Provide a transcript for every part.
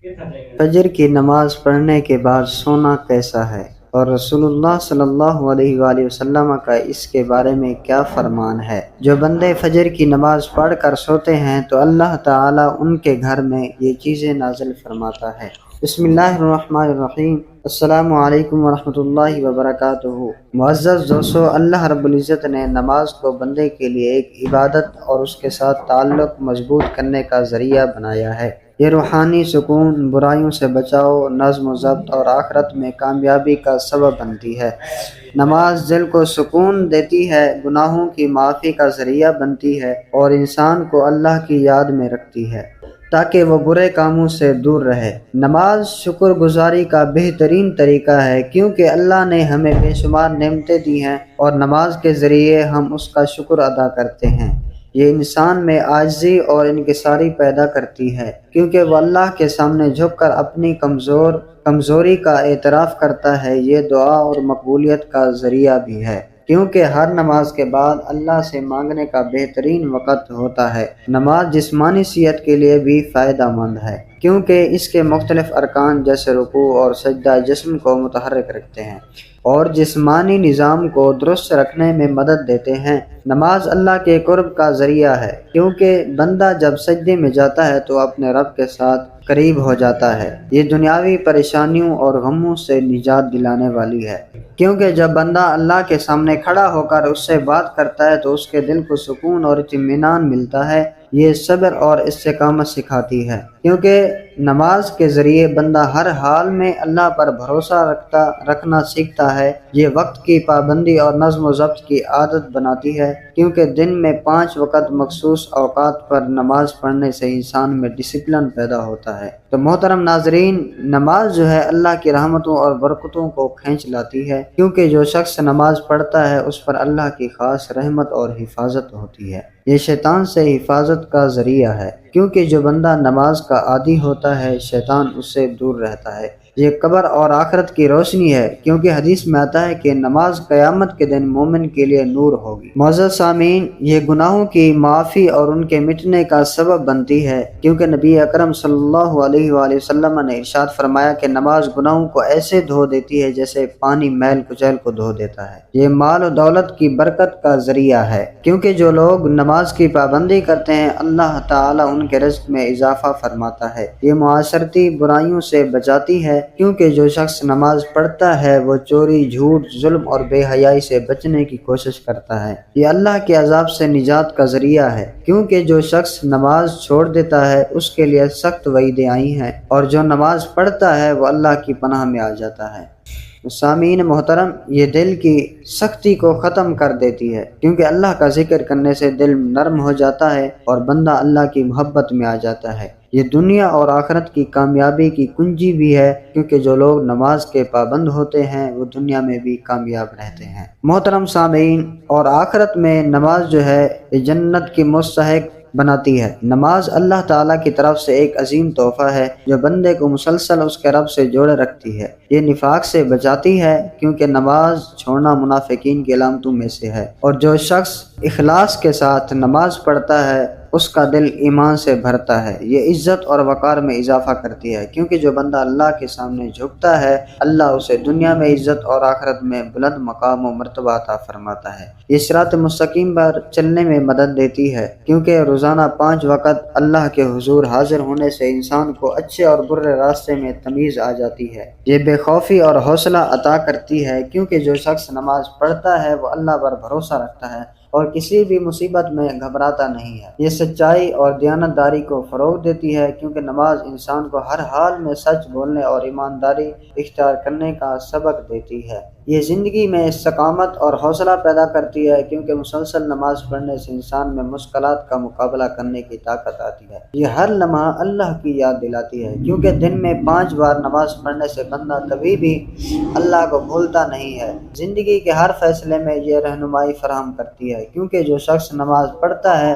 فجر کی نماز پڑھنے کے بعد سونا کیسا ہے، اور رسول اللہ صلی اللہ علیہ وآلہ وسلم کا اس کے بارے میں کیا فرمان ہے؟ جو بندے فجر کی نماز پڑھ کر سوتے ہیں تو اللہ تعالیٰ ان کے گھر میں یہ چیزیں نازل فرماتا ہے۔ بسم اللہ الرحمن الرحیم۔ السلام علیکم ورحمۃ اللہ وبرکاتہ۔ معزز دوستو، اللہ رب العزت نے نماز کو بندے کے لیے ایک عبادت اور اس کے ساتھ تعلق مضبوط کرنے کا ذریعہ بنایا ہے۔ یہ روحانی سکون، برائیوں سے بچاؤ، نظم و ضبط اور آخرت میں کامیابی کا سبب بنتی ہے۔ نماز دل کو سکون دیتی ہے، گناہوں کی معافی کا ذریعہ بنتی ہے اور انسان کو اللہ کی یاد میں رکھتی ہے تاکہ وہ برے کاموں سے دور رہے۔ نماز شکر گزاری کا بہترین طریقہ ہے، کیونکہ اللہ نے ہمیں بے شمار نعمتیں دی ہیں اور نماز کے ذریعے ہم اس کا شکر ادا کرتے ہیں۔ یہ انسان میں عاجزی اور انکساری پیدا کرتی ہے، کیونکہ وہ اللہ کے سامنے جھک کر اپنی کمزوری کا اعتراف کرتا ہے۔ یہ دعا اور مقبولیت کا ذریعہ بھی ہے، کیونکہ ہر نماز کے بعد اللہ سے مانگنے کا بہترین وقت ہوتا ہے۔ نماز جسمانی صحت کے لیے بھی فائدہ مند ہے، کیونکہ اس کے مختلف ارکان جیسے رکوع اور سجدہ جسم کو متحرک رکھتے ہیں اور جسمانی نظام کو درست رکھنے میں مدد دیتے ہیں۔ نماز اللہ کے قرب کا ذریعہ ہے، کیونکہ بندہ جب سجدے میں جاتا ہے تو اپنے رب کے ساتھ قریب ہو جاتا ہے۔ یہ دنیاوی پریشانیوں اور غموں سے نجات دلانے والی ہے، کیونکہ جب بندہ اللہ کے سامنے کھڑا ہو کر اس سے بات کرتا ہے تو اس کے دل کو سکون اور اطمینان ملتا ہے۔ یہ صبر اور استقامت سکھاتی ہے، کیونکہ نماز کے ذریعے بندہ ہر حال میں اللہ پر بھروسہ رکھنا سیکھتا ہے۔ یہ وقت کی پابندی اور نظم و ضبط کی عادت بناتی ہے، کیونکہ دن میں 5 وقت مخصوص اوقات پر نماز پڑھنے سے انسان میں ڈسپلن پیدا ہوتا ہے۔ تو محترم ناظرین، نماز جو ہے اللہ کی رحمتوں اور برکتوں کو کھینچ لاتی ہے، کیونکہ جو شخص نماز پڑھتا ہے اس پر اللہ کی خاص رحمت اور حفاظت ہوتی ہے۔ یہ شیطان سے حفاظت کا ذریعہ ہے، کیونکہ جو بندہ نماز کا عادی ہوتا ہے شیطان اس سے دور رہتا ہے۔ یہ قبر اور آخرت کی روشنی ہے، کیونکہ حدیث میں آتا ہے کہ نماز قیامت کے دن مومن کے لیے نور ہوگی۔ معزز سامعین، یہ گناہوں کی معافی اور ان کے مٹنے کا سبب بنتی ہے، کیونکہ نبی اکرم صلی اللہ علیہ وآلہ وسلم نے ارشاد فرمایا کہ نماز گناہوں کو ایسے دھو دیتی ہے جیسے پانی میل کچیل کو دھو دیتا ہے۔ یہ مال و دولت کی برکت کا ذریعہ ہے، کیونکہ جو لوگ نماز کی پابندی کرتے ہیں اللہ تعالیٰ ان کے رزق میں اضافہ فرماتا ہے۔ یہ معاشرتی برائیوں سے بچاتی ہے، کیونکہ جو شخص نماز پڑھتا ہے وہ چوری، جھوٹ، ظلم اور بے حیائی سے بچنے کی کوشش کرتا ہے۔ یہ اللہ کے عذاب سے نجات کا ذریعہ ہے، کیونکہ جو شخص نماز چھوڑ دیتا ہے اس کے لیے سخت وعیدیں آئی ہیں، اور جو نماز پڑھتا ہے وہ اللہ کی پناہ میں آ جاتا ہے۔ سامعین محترم، یہ دل کی سختی کو ختم کر دیتی ہے، کیونکہ اللہ کا ذکر کرنے سے دل نرم ہو جاتا ہے اور بندہ اللہ کی محبت میں آ جاتا ہے۔ یہ دنیا اور آخرت کی کامیابی کی کنجی بھی ہے، کیونکہ جو لوگ نماز کے پابند ہوتے ہیں وہ دنیا میں بھی کامیاب رہتے ہیں۔ محترم سامعین، اور آخرت میں نماز جو ہے یہ جنت کی مستحق بناتی ہے۔ نماز اللہ تعالیٰ کی طرف سے ایک عظیم تحفہ ہے جو بندے کو مسلسل اس کے رب سے جوڑے رکھتی ہے۔ یہ نفاق سے بچاتی ہے، کیونکہ نماز چھوڑنا منافقین کی علامتوں میں سے ہے، اور جو شخص اخلاص کے ساتھ نماز پڑھتا ہے اس کا دل ایمان سے بھرتا ہے۔ یہ عزت اور وقار میں اضافہ کرتی ہے، کیونکہ جو بندہ اللہ کے سامنے جھکتا ہے اللہ اسے دنیا میں عزت اور آخرت میں بلند مقام و مرتبہ عطا فرماتا ہے۔ یہ صراط مستقیم پر چلنے میں مدد دیتی ہے، کیونکہ روزانہ 5 وقت اللہ کے حضور حاضر ہونے سے انسان کو اچھے اور برے راستے میں تمیز آ جاتی ہے۔ یہ بے خوفی اور حوصلہ عطا کرتی ہے، کیونکہ جو شخص نماز پڑھتا ہے وہ اللہ پر بھروسہ رکھتا ہے اور کسی بھی مصیبت میں گھبراتا نہیں ہے۔ یہ سچائی اور دیانتداری کو فروغ دیتی ہے، کیونکہ نماز انسان کو ہر حال میں سچ بولنے اور ایمانداری اختیار کرنے کا سبق دیتی ہے۔ یہ زندگی میں استقامت اور حوصلہ پیدا کرتی ہے، کیونکہ مسلسل نماز پڑھنے سے انسان میں مشکلات کا مقابلہ کرنے کی طاقت آتی ہے۔ یہ ہر لمحہ اللہ کی یاد دلاتی ہے، کیونکہ دن میں 5 بار نماز پڑھنے سے بندہ کبھی بھی اللہ کو بھولتا نہیں ہے۔ زندگی کے ہر فیصلے میں یہ رہنمائی فراہم کرتی ہے، کیونکہ جو شخص نماز پڑھتا ہے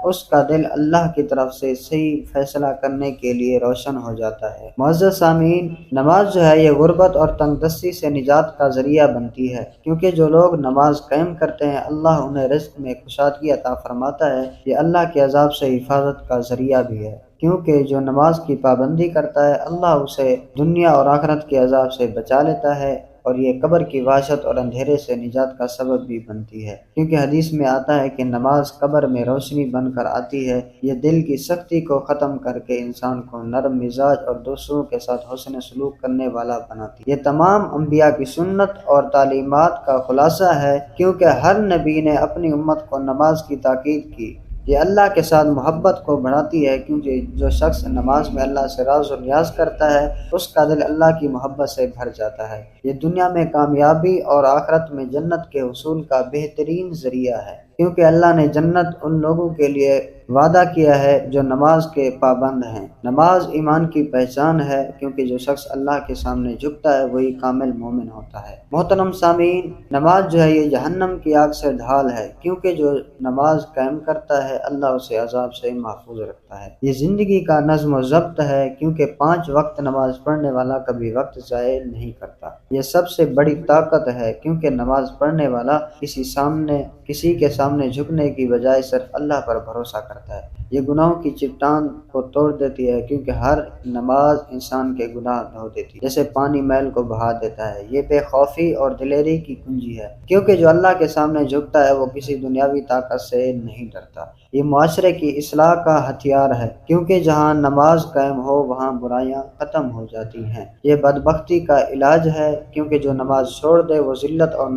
اس کا دل اللہ کی طرف سے صحیح فیصلہ کرنے کے لیے روشن ہو جاتا ہے۔ معزز سامعین، نماز جو ہے یہ غربت اور تنگ دستی سے نجات کا ذریعہ بنتی ہے، کیونکہ جو لوگ نماز قائم کرتے ہیں اللہ انہیں رزق میں کشادگی عطا فرماتا ہے۔ یہ اللہ کے عذاب سے حفاظت کا ذریعہ بھی ہے، کیونکہ جو نماز کی پابندی کرتا ہے اللہ اسے دنیا اور آخرت کے عذاب سے بچا لیتا ہے، اور یہ قبر کی وحشت اور اندھیرے سے نجات کا سبب بھی بنتی ہے، کیونکہ حدیث میں آتا ہے کہ نماز قبر میں روشنی بن کر آتی ہے۔ یہ دل کی سختی کو ختم کر کے انسان کو نرم مزاج اور دوسروں کے ساتھ حسن سلوک کرنے والا بناتی ہے۔ یہ تمام انبیاء کی سنت اور تعلیمات کا خلاصہ ہے، کیونکہ ہر نبی نے اپنی امت کو نماز کی تاکید کی۔ یہ اللہ کے ساتھ محبت کو بڑھاتی ہے، کیونکہ جو شخص نماز میں اللہ سے راز و نیاز کرتا ہے اس کا دل اللہ کی محبت سے بھر جاتا ہے۔ یہ دنیا میں کامیابی اور آخرت میں جنت کے حصول کا بہترین ذریعہ ہے، کیونکہ اللہ نے جنت ان لوگوں کے لیے وعدہ کیا ہے جو نماز کے پابند ہیں۔ نماز ایمان کی پہچان ہے، کیونکہ جو شخص اللہ کے سامنے جھکتا ہے وہی کامل مومن ہوتا ہے۔ محترم سامعین، نماز جو ہے یہ جہنم کی آگ سے ڈھال ہے، کیونکہ جو نماز قائم کرتا ہے اللہ اسے عذاب سے محفوظ رکھتا ہے۔ یہ زندگی کا نظم و ضبط ہے، کیونکہ 5 وقت نماز پڑھنے والا کبھی وقت ضائع نہیں کرتا۔ یہ سب سے بڑی طاقت ہے، کیونکہ نماز پڑھنے والا کسی کے سامنے جھکنے کی بجائے صرف اللہ پر بھروسہ کرتا ہے۔ یہ گناہوں کی چٹان کو توڑ دیتی ہے، کیونکہ ہر نماز انسان کے گناہ دھو دیتی ہے، جیسے پانی میل کو بہا دیتا ہے۔ یہ بے خوفی اور دلیری کی کنجی ہے، کیونکہ جو اللہ کے سامنے جھکتا ہے وہ کسی دنیاوی طاقت سے نہیں ڈرتا۔ یہ معاشرے کی اصلاح کا ہتھیار ہے، کیونکہ جہاں نماز قائم ہو وہاں برائیاں ختم ہو جاتی ہیں۔ یہ بدبختی کا علاج ہے، کیونکہ جو نماز چھوڑ دے وہ ذلت اور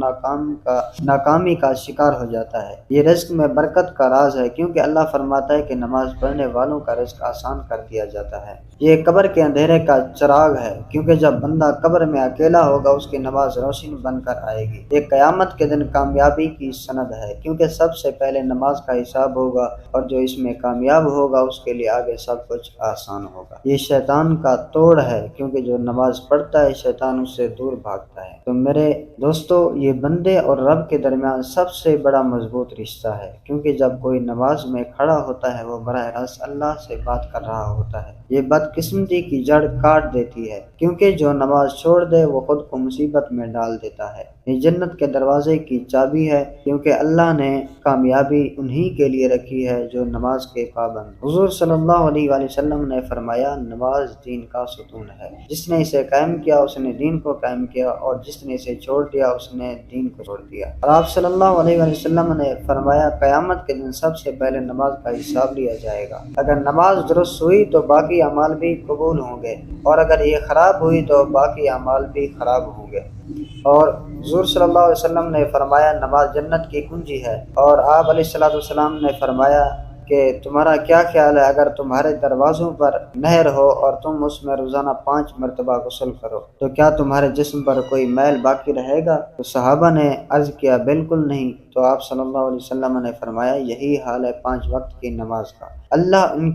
ناکامی کا شکار ہو جاتا ہے۔ یہ رزق میں برکت کا راز ہے، کیونکہ اللہ فرماتا ہے کہ نماز پڑھنے والوں کا رزق آسان کر دیا جاتا ہے۔ یہ قبر کے اندھیرے کا چراغ ہے، کیونکہ جب بندہ قبر میں اکیلا ہوگا اس کی نماز روشن بن کر آئے گی۔ یہ قیامت کے دن کامیابی کی سند ہے، کیونکہ سب سے پہلے نماز کا حساب ہوگا، اور جو اس میں کامیاب ہوگا اس کے لیے آگے سب کچھ آسان ہوگا۔ یہ شیطان کا توڑ ہے، کیونکہ جو نماز پڑھتا ہے شیطان اس سے دور بھاگتا ہے۔ تو میرے دوستو، یہ بندے اور رب کے درمیان سب سے بڑا مضبوط رشتہ ہے، کیونکہ جب کوئی نماز میں کھڑا ہوتا ہے وہ براہ راست اللہ سے بات کر رہا ہوتا ہے۔ یہ بدقسمتی کی جڑ کاٹ دیتی ہے، کیونکہ جو نماز چھوڑ دے وہ خود کو مصیبت میں ڈال دیتا ہے۔ یہ جنت کے دروازے کی چابی ہے، کیونکہ اللہ نے کامیابی انہی کے لیے رکھی ہے جو نماز کے پابند۔ حضور صلی اللہ علیہ وآلہ وسلم نے فرمایا، نماز دین کا ستون ہے، جس نے اسے قائم کیا اس نے دین کو قائم کیا، اور جس نے اسے چھوڑ دیا اس نے دین کو چھوڑ دیا۔ اور آپ صلی اللہ علیہ وآلہ وسلم نے فرمایا، قیامت کے دن سب سے پہلے نماز کا حساب لیا جائے گا۔ اگر نماز درست ہوئی تو باقی اعمال بھی قبول ہوں گے، اور اگر یہ خراب ہوئی تو باقی اعمال بھی خراب ہوں گے۔ اور حضور صلی اللہ علیہ وسلم نے فرمایا، نماز جنت کی کنجی ہے۔ اور آپ علیہ السلام نے فرمایا کہ تمہارا کیا خیال ہے اگر تمہارے دروازوں پر نہر ہو اور تم اس میں روزانہ 5 مرتبہ غسل کرو تو کیا تمہارے جسم پر کوئی میل باقی رہے گا؟ تو صحابہ نے عرض کیا، بالکل نہیں۔ تو آپ صلی اللہ علیہ وسلم نے فرمایا، یہی حال ہے 5 وقت کی نماز کا۔ اللہ ان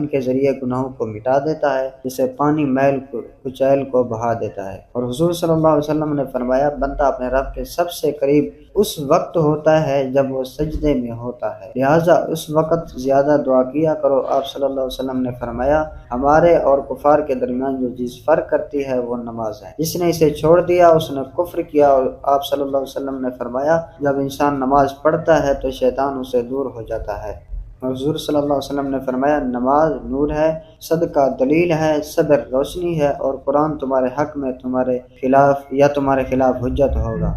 کے ذریعے گناہوں کو مٹا دیتا ہے، جسے پانی میل کچیل کو بہا دیتا ہے۔ اور حضور صلی اللہ علیہ وسلم نے فرمایا، بندہ اپنے رب کے سب سے قریب اس وقت ہوتا ہے جب وہ سجدے میں ہوتا ہے، لہٰذا اس وقت زیادہ دعا کیا کرو۔ آپ صلی اللہ علیہ وسلم نے فرمایا، ہمارے اور کفار کے درمیان جو چیز فرق کرتی ہے وہ نماز ہے، جس نے اسے چھوڑ دیا اس نے کفر کیا۔ اور آپ صلی اللہ علیہ وسلم نے فرمایا، جب انسان نماز پڑھتا ہے تو شیطان اسے دور ہو جاتا ہے۔ اور حضور صلی اللہ علیہ وسلم نے فرمایا، نماز نور ہے، صدقہ دلیل ہے، صبر روشنی ہے، اور قرآن تمہارے حق میں تمہارے خلاف حجت ہوگا۔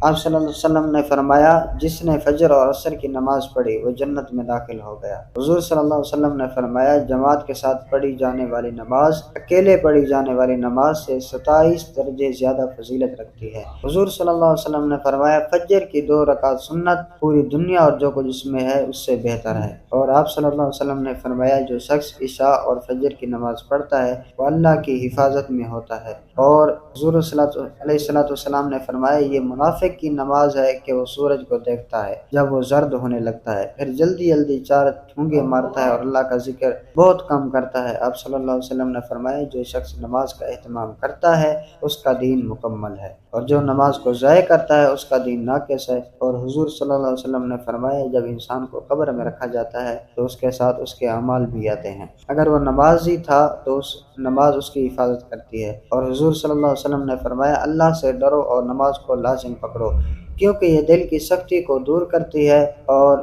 آپ صلی اللہ علیہ وسلم نے فرمایا، جس نے فجر اور عصر کی نماز پڑھی وہ جنت میں داخل ہو گیا۔ حضور صلی اللہ علیہ وسلم نے فرمایا، جماعت کے ساتھ پڑھی جانے والی نماز اکیلے پڑھی جانے والی نماز سے 27 درجے زیادہ فضیلت رکھتی ہے۔ حضور صلی اللہ علیہ وسلم نے فرمایا، فجر کی 2 رکعت سنت پوری دنیا اور جو کچھ اس میں ہے اس سے بہتر ہے۔ اور آپ صلی اللہ علیہ وسلم نے فرمایا، جو شخص عشاء اور فجر کی نماز پڑھتا ہے وہ اللہ کی حفاظت میں ہوتا ہے۔ اور حضور علیہ السلام نے فرمایا، یہ منافق کی نماز ہے کہ وہ سورج کو دیکھتا ہے جب وہ زرد ہونے لگتا ہے، پھر جلدی 4 ٹھونگے مارتا ہے اور اللہ کا ذکر بہت کم کرتا ہے۔ آپ صلی اللہ علیہ وسلم نے فرمایا، جو شخص نماز کا اہتمام کرتا ہے اس کا دین مکمل ہے۔ اور جو نماز کو ضائع کرتا ہے اس کا دین ناقص ہے۔ اور حضور صلی اللہ علیہ وسلم نے فرمایا جب انسان کو قبر میں رکھا جاتا ہے تو اس کے ساتھ اس کے اعمال بھی آتے ہیں، اگر وہ نمازی تھا تو نماز اس کی حفاظت کرتی ہے۔ اور حضور صلی اللہ علیہ وسلم نے فرمایا اللہ سے ڈرو اور نماز کو لازم پکڑو کیونکہ یہ دل کی سختی کو دور کرتی ہے۔ اور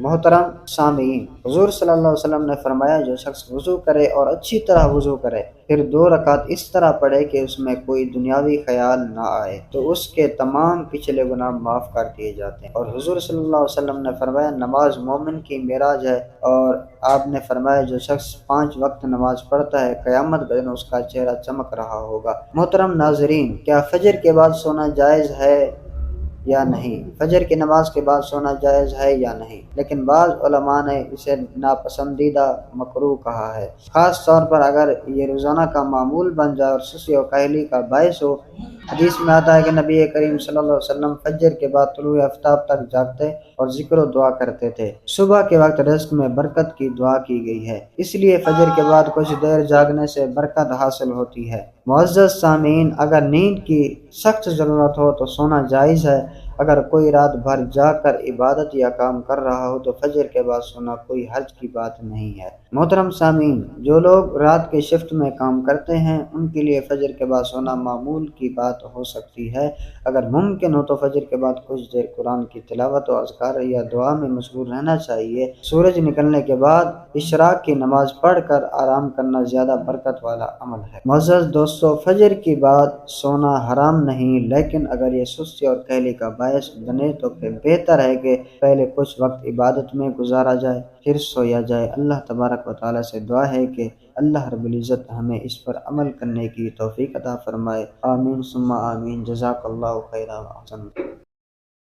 محترم سامعین، حضور صلی اللہ علیہ وسلم نے فرمایا جو شخص وضو کرے اور اچھی طرح وضو کرے پھر 2 رکعت اس طرح پڑھے کہ اس میں کوئی دنیاوی خیال نہ آئے تو اس کے تمام پچھلے گناہ معاف کر دیے جاتے ہیں۔ اور حضور صلی اللہ علیہ وسلم نے فرمایا نماز مومن کی معراج ہے۔ اور آپ نے فرمایا جو شخص 5 وقت نماز پڑھتا ہے قیامت کے دن اس کا چہرہ چمک رہا ہوگا۔ محترم ناظرین، کیا فجر کے بعد سونا جائز ہے یا نہیں؟ فجر کی نماز کے بعد سونا جائز ہے یا نہیں، لیکن بعض علماء نے اسے ناپسندیدہ مکروہ کہا ہے، خاص طور پر اگر یہ روزانہ کا معمول بن جائے اور سستی و کاہلی کا باعث ہو۔ حدیث میں آتا ہے کہ نبی کریم صلی اللہ علیہ وسلم فجر کے بعد طلوع آفتاب تک جاگتے اور ذکر و دعا کرتے تھے۔ صبح کے وقت رزق میں برکت کی دعا کی گئی ہے، اس لیے فجر کے بعد کچھ دیر جاگنے سے برکت حاصل ہوتی ہے۔ معزز سامعین، اگر نیند کی سخت ضرورت ہو تو سونا جائز ہے۔ اگر کوئی رات بھر جاگ کر عبادت یا کام کر رہا ہو تو فجر کے بعد سونا کوئی حرج کی بات نہیں ہے۔ محترم سامعین، جو لوگ رات کے شفٹ میں کام کرتے ہیں ان کے لیے فجر کے بعد سونا معمول کی بات ہو سکتی ہے۔ اگر ممکن ہو تو فجر کے بعد کچھ دیر قرآن کی تلاوت و اذکار یا دعا میں مشغول رہنا چاہیے۔ سورج نکلنے کے بعد اشراق کی نماز پڑھ کر آرام کرنا زیادہ برکت والا عمل ہے۔ معزز دوستو، فجر کے بعد سونا حرام نہیں، لیکن اگر یہ سستی اور کہلی کا باعث بنے تو پھر بہتر ہے کہ پہلے کچھ وقت عبادت میں گزارا جائے پھر سویا جائے۔ اللہ تبارک و تعالیٰ سے دعا ہے کہ اللہ رب العزت ہمیں اس پر عمل کرنے کی توفیق عطا فرمائے۔ آمین ثم آمین۔ جزاک اللہ خیرا و احسن۔